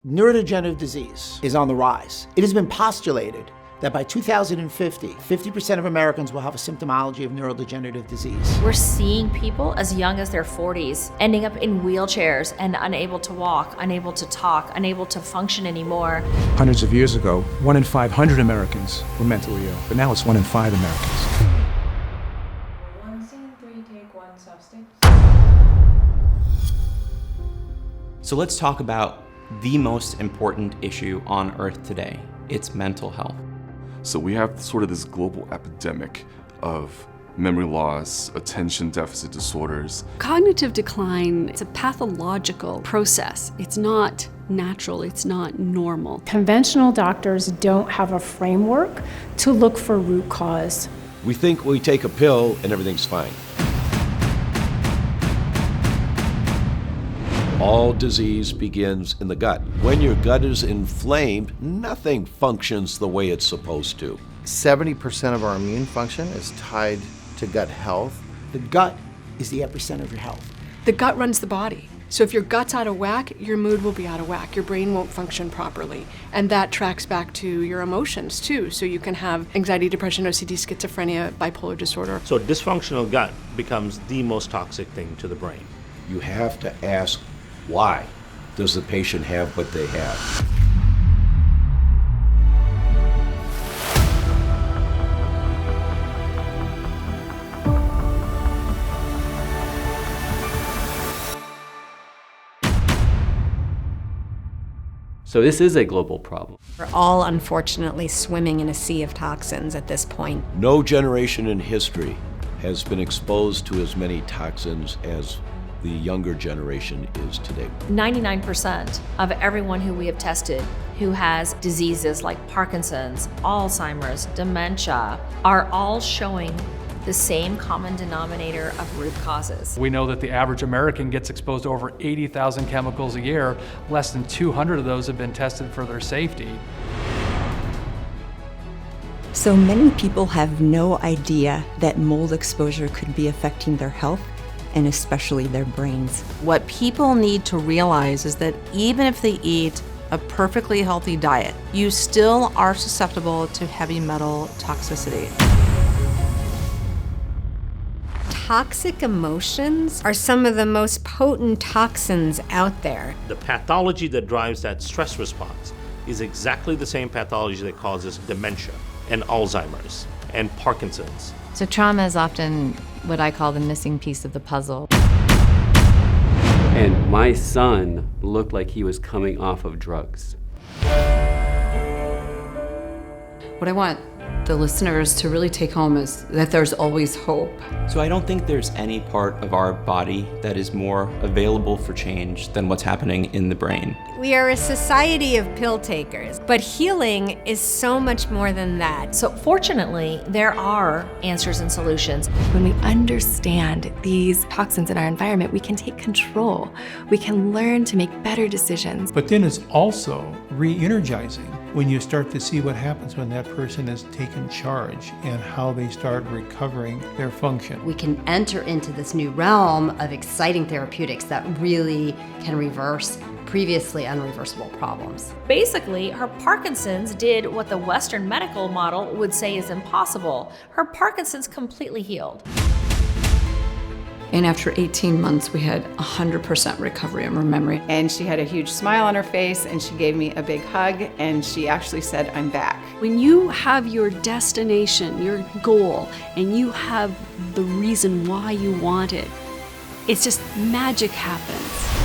Neurodegenerative disease is on the rise. It has been postulated that by 2050, 50% of Americans will have a symptomology of neurodegenerative disease. We're seeing people as young as their 40s ending up in wheelchairs and unable to walk, unable to talk, unable to function anymore. Hundreds of years ago, 1 in 500 Americans were mentally ill, but now it's 1 in 5 Americans. 1 scene 3, take 1, substance. So let's talk about the most important issue on Earth today. It's mental health. So we have sort of this global epidemic of memory loss, attention deficit disorders. Cognitive decline is a pathological process. It's not natural, it's not normal. Conventional doctors don't have a framework to look for root cause. We think we take a pill and everything's fine. All disease begins in the gut. When your gut is inflamed, nothing functions the way it's supposed to. 70% of our immune function is tied to gut health. The gut is the epicenter of your health. The gut runs the body. So if your gut's out of whack, your mood will be out of whack. Your brain won't function properly. And that tracks back to your emotions too. So you can have anxiety, depression, OCD, schizophrenia, bipolar disorder. So dysfunctional gut becomes the most toxic thing to the brain. You have to ask, why does the patient have what they have? So this is a global problem. We're all unfortunately swimming in a sea of toxins at this point. No generation in history has been exposed to as many toxins as the younger generation is today. 99% of everyone who we have tested who has diseases like Parkinson's, Alzheimer's, dementia, are all showing the same common denominator of root causes. We know that the average American gets exposed to over 80,000 chemicals a year. Less than 200 of those have been tested for their safety. So many people have no idea that mold exposure could be affecting their health, and especially their brains. What people need to realize is that even if they eat a perfectly healthy diet, you still are susceptible to heavy metal toxicity. Toxic emotions are some of the most potent toxins out there. The pathology that drives that stress response is exactly the same pathology that causes dementia and Alzheimer's and Parkinson's. So trauma is often what I call the missing piece of the puzzle. And my son looked like he was coming off of drugs. What I want the listeners to really take home is that there's always hope. So I don't think there's any part of our body that is more available for change than what's happening in the brain. We are a society of pill takers, but healing is so much more than that. So fortunately, there are answers and solutions. When we understand these toxins in our environment, we can take control. We can learn to make better decisions. But then it's also re-energizing when you start to see what happens when that person has taken charge and how they start recovering their function. We can enter into this new realm of exciting therapeutics that really can reverse previously unreversible problems. Basically, her Parkinson's did what the Western medical model would say is impossible. Her Parkinson's completely healed. And after 18 months, we had 100% recovery of her memory. And she had a huge smile on her face, and she gave me a big hug, and she actually said, "I'm back." When you have your destination, your goal, and you have the reason why you want it, it's just magic happens.